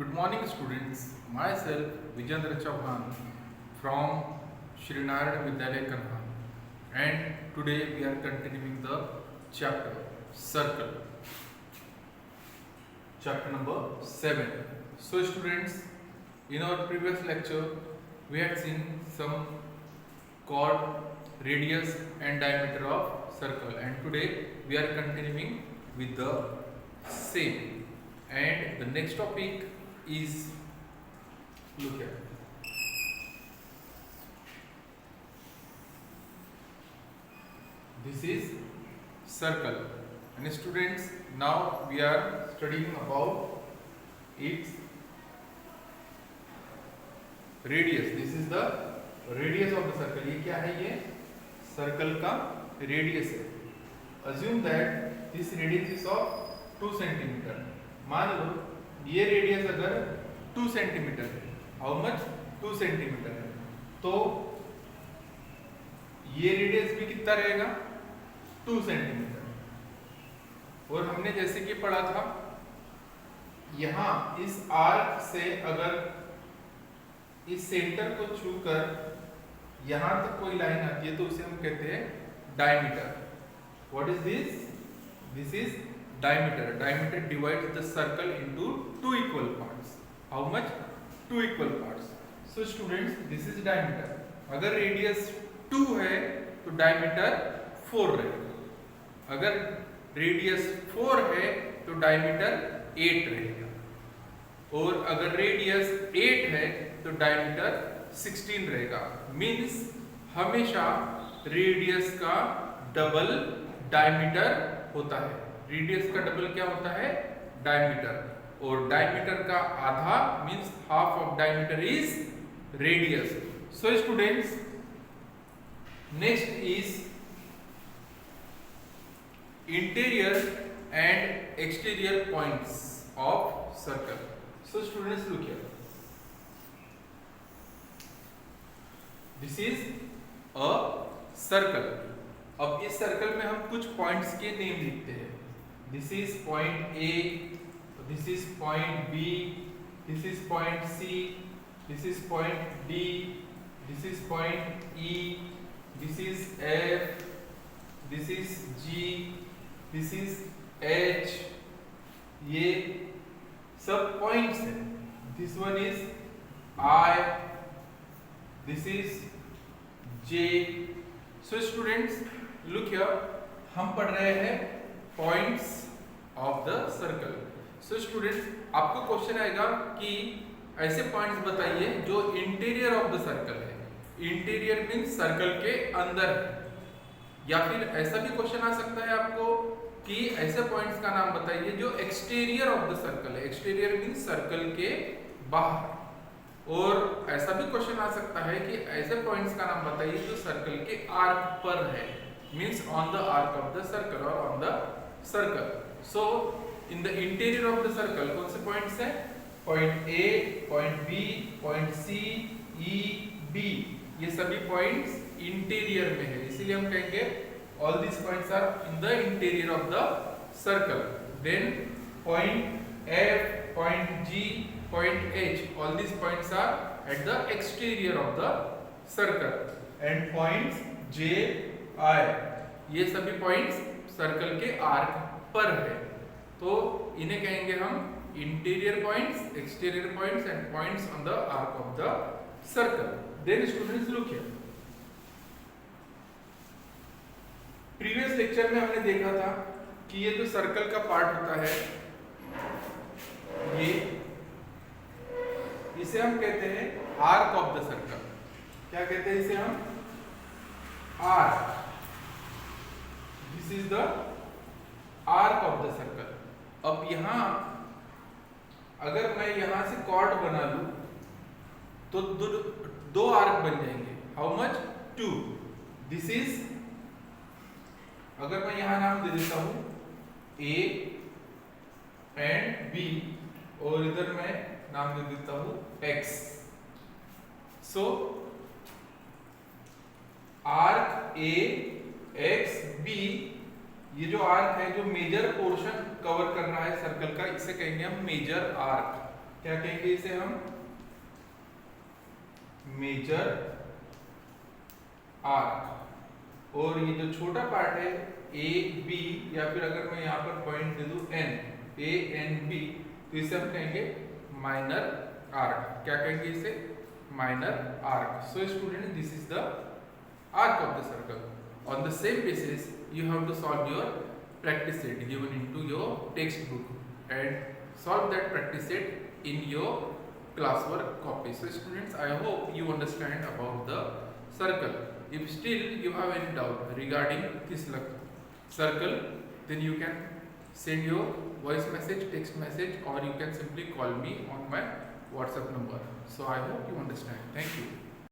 Good morning, students. Myself, Vijendra Chauhan from Shri Narayana Vidyalaya Kanha, and today we are continuing the chapter Circle, chapter number 7. So, students, in our previous lecture, we had seen some chord, radius, and diameter of circle, and today we are continuing with the same. And the next topic is, look at, this is circle, and students, now we are studying about its radius. This is the radius of the circle. ये क्या है? ये circle का radius है. Assume that this radius is of 2 centimetre. मान लो ये radius अगर 2 centimetre है, हाउ मच? 2 सेंटीमीटर है, तो ये रेडियस भी कितना रहेगा? 2 सेंटीमीटर. और हमने जैसे कि पढ़ा था, यहां इस आर्क से अगर इस सेंटर को छूकर यहां तक कोई लाइन आती है तो उसे हम कहते हैं diameter. What is this? This is diameter. Diameter divides the circle into two equal parts. How much? Two equal parts. So students, this is diameter. अगर radius 2 है तो diameter 4 रहेगा. अगर radius 4 है तो diameter 8 रहेगा. और अगर radius 8 है तो diameter 16 रहेगा. Means हमेशा radius का डबल diameter होता है. रेडियस का डबल क्या होता है? डायमीटर. और डायमीटर का आधा means half of diameter is radius. So students, next is interior and exterior points of circle. So students, look here. This is a circle. अब इस सर्कल में हम कुछ पॉइंट्स के नेम लिखते हैं. This is point A, this is point B, this is point C, this is point D, this is point E, this is F, this is G, this is H. ये सब points हैं. This one is I, this is J. So students, look here. हम पढ़ रहे हैं points of the circle. So students, आपको question आएगा कि ऐसे पॉइंट्स बताइए जो इंटीरियर ऑफ द सर्कल है. इंटीरियर मींस सर्कल के अंदर है. या फिर ऐसा भी क्वेश्चन आ सकता है आपको कि ऐसे पॉइंट्स का नाम बताइए जो एक्सटीरियर ऑफ द सर्कल है. एक्सटीरियर मींस सर्कल के बाहर. और ऐसा भी क्वेश्चन आ सकता है कि ऐसे पॉइंट्स का नाम बताइए जो सर्कल के आर्क पर है, means on the arc of the circle और on the circle. So in the interior of the circle कौन से पॉइंट्स हैं? Point A, point B, point C, E, D. ये सभी पॉइंट्स इंटीरियर में है, इसीलिए हम कहेंगे all this points are in the interior of the circle. Then point F, point G, point H, all this points are at the exterior of the circle. And points जे, आई, ये सभी points circle के arc पर है, तो इन्हें कहेंगे हम interior points, exterior points and points on the arc of the circle. Then students, look here. Previous lecture में हमने देखा था कि ये जो सर्कल का पार्ट होता है, ये इसे हम कहते हैं आर्क ऑफ द सर्कल. क्या कहते हैं इसे हम? Arc. This is the arc of the circle. अब यहां अगर मैं यहां से कॉर्ड बना लूं तो दो आर्क बन जाएंगे. How much? 2. दिस इज, अगर मैं यहां नाम दे देता हूं A एंड B और इधर मैं नाम दे देता हूं X. So arc A, X, B, ये जो आर्क है जो मेजर पोर्शन कवर कर रहा है सर्कल का, इसे कहेंगे हम मेजर आर्क. क्या कहेंगे इसे हम? Major arc. और ये जो छोटा पार्ट है ए बी, या फिर अगर मैं यहाँ पर पॉइंट दे दूं एन, ए एन बी, तो इसे हम कहेंगे माइनर आर्क। क्या कहेंगे इसे? Minor arc. So student, this is the arc of the circle. On the same basis, you have to solve your practice set given into your textbook and solve that practice set in your classwork copy. So students, I hope you understand about the circle. If still you have any doubt regarding this circle, then you can send your voice message, text message, or you can simply call me on my WhatsApp number. So I hope you understand. Thank you.